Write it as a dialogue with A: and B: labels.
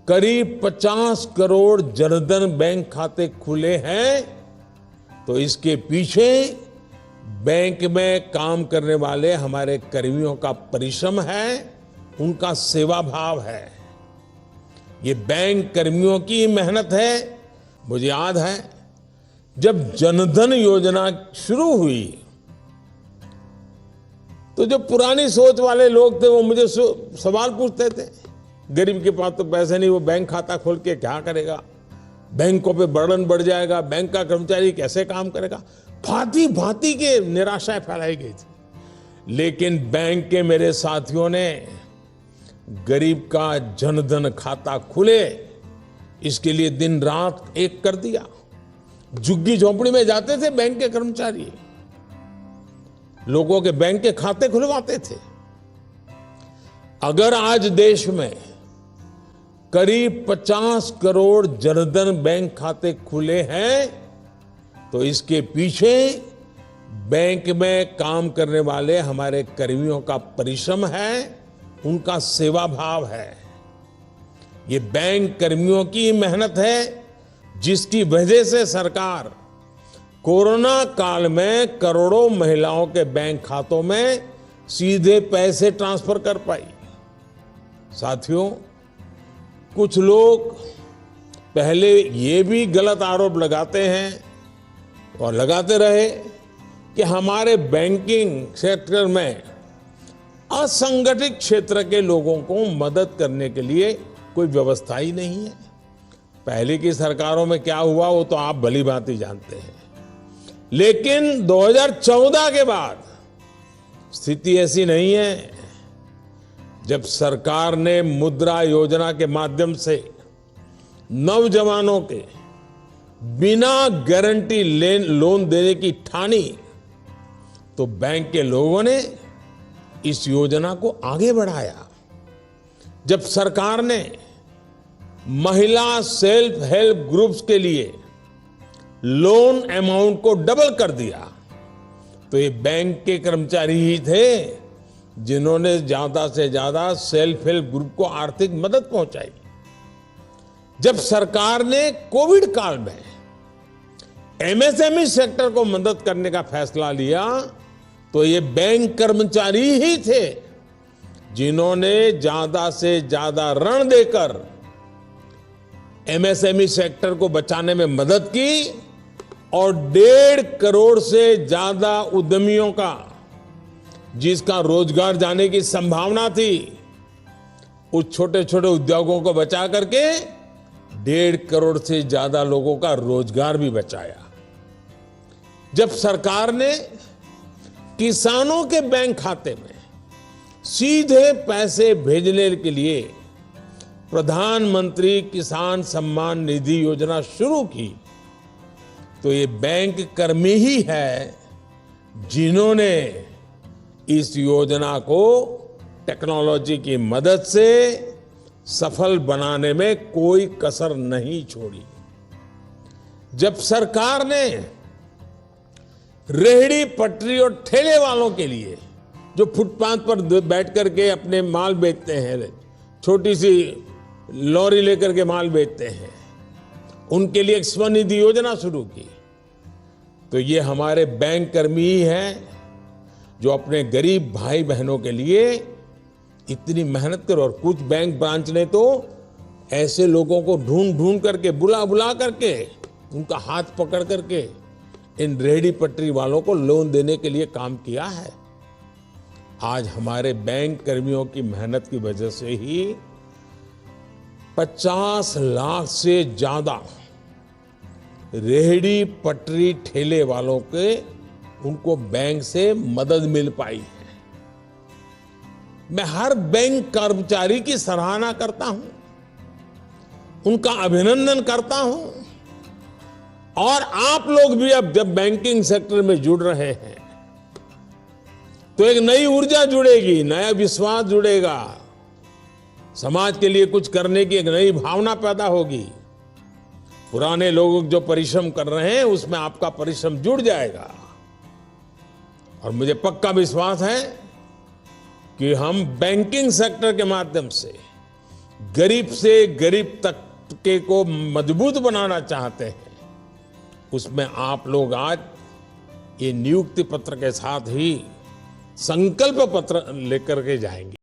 A: करीब 50 करोड़ जनधन बैंक खाते खुले हैं, तो इसके पीछे बैंक में काम करने वाले हमारे कर्मियों का परिश्रम है, उनका सेवा भाव है। ये बैंक कर्मियों की मेहनत है। मुझे याद है जब जनधन योजना शुरू हुई तो जो पुरानी सोच वाले लोग थे वो मुझे सवाल पूछते थे, गरीब के पास तो पैसे नहीं, वो बैंक खाता खोल के क्या करेगा, बैंकों पे बर्डन बढ़ जाएगा, बैंक का कर्मचारी कैसे काम करेगा। भांति भांति के निराशाएं फैलाई गई थी। लेकिन बैंक के मेरे साथियों ने गरीब का जनधन खाता खुले, इसके लिए दिन रात एक कर दिया। झुग्गी झोंपड़ी में जाते थे बैंक के कर्मचारी, लोगों के बैंक के खाते खुलवाते थे। अगर आज देश में करीब 50 करोड़ जनधन बैंक खाते खुले हैं, तो इसके पीछे बैंक में काम करने वाले हमारे कर्मियों का परिश्रम है, उनका सेवा भाव है। ये बैंक कर्मियों की मेहनत है, जिसकी वजह से सरकार कोरोना काल में करोड़ों महिलाओं के बैंक खातों में सीधे पैसे ट्रांसफर कर पाई। साथियों, कुछ लोग पहले ये भी गलत आरोप लगाते हैं और लगाते रहे कि हमारे बैंकिंग सेक्टर में असंगठित क्षेत्र के लोगों को मदद करने के लिए कोई व्यवस्था ही नहीं है। पहले की सरकारों में क्या हुआ वो तो आप भली भांति जानते हैं। लेकिन 2014 के बाद स्थिति ऐसी नहीं है। जब सरकार ने मुद्रा योजना के माध्यम से नौजवानों के बिना गारंटी लोन देने की ठानी, तो बैंक के लोगों ने इस योजना को आगे बढ़ाया। जब सरकार ने महिला सेल्फ हेल्प ग्रुप्स के लिए लोन अमाउंट को डबल कर दिया, तो ये बैंक के कर्मचारी ही थे जिन्होंने ज्यादा से ज्यादा सेल्फ हेल्प ग्रुप को आर्थिक मदद पहुंचाई। जब सरकार ने कोविड काल में एमएसएमई सेक्टर को मदद करने का फैसला लिया, तो ये बैंक कर्मचारी ही थे जिन्होंने ज्यादा से ज्यादा ऋण देकर एमएसएमई सेक्टर को बचाने में मदद की और 1.5 करोड़ से ज्यादा उद्यमियों का, जिसका रोजगार जाने की संभावना थी, उस छोटे छोटे उद्योगों को बचा करके 1.5 करोड़ से ज्यादा लोगों का रोजगार भी बचाया। जब सरकार ने किसानों के बैंक खाते में सीधे पैसे भेजने के लिए प्रधानमंत्री किसान सम्मान निधि योजना शुरू की, तो ये बैंक कर्मी ही है जिन्होंने इस योजना को टेक्नोलॉजी की मदद से सफल बनाने में कोई कसर नहीं छोड़ी। जब सरकार ने रेहड़ी पटरी और ठेले वालों के लिए, जो फुटपाथ पर बैठ करके अपने माल बेचते हैं, छोटी सी लॉरी लेकर के माल बेचते हैं, उनके लिए एक स्वनिधि योजना शुरू की, तो ये हमारे बैंक कर्मी ही हैं जो अपने गरीब भाई बहनों के लिए इतनी मेहनत कर। और कुछ बैंक ब्रांच ने तो ऐसे लोगों को ढूंढ ढूंढ करके, बुला बुला करके, उनका हाथ पकड़ करके इन रेहड़ी पटरी वालों को लोन देने के लिए काम किया है। आज हमारे बैंक कर्मियों की मेहनत की वजह से ही 50 लाख से ज्यादा रेहड़ी पटरी ठेले वालों के, उनको बैंक से मदद मिल पाई है। मैं हर बैंक कर्मचारी की सराहना करता हूं, उनका अभिनंदन करता हूं। और आप लोग भी अब जब बैंकिंग सेक्टर में जुड़ रहे हैं, तो एक नई ऊर्जा जुड़ेगी, नया विश्वास जुड़ेगा, समाज के लिए कुछ करने की एक नई भावना पैदा होगी। पुराने लोग जो परिश्रम कर रहे हैं, उसमें आपका परिश्रम जुड़ जाएगा। और मुझे पक्का विश्वास है कि हम बैंकिंग सेक्टर के माध्यम से गरीब से गरीब तबके को मजबूत बनाना चाहते हैं, उसमें आप लोग आज ये नियुक्ति पत्र के साथ ही संकल्प पत्र लेकर के जाएंगे।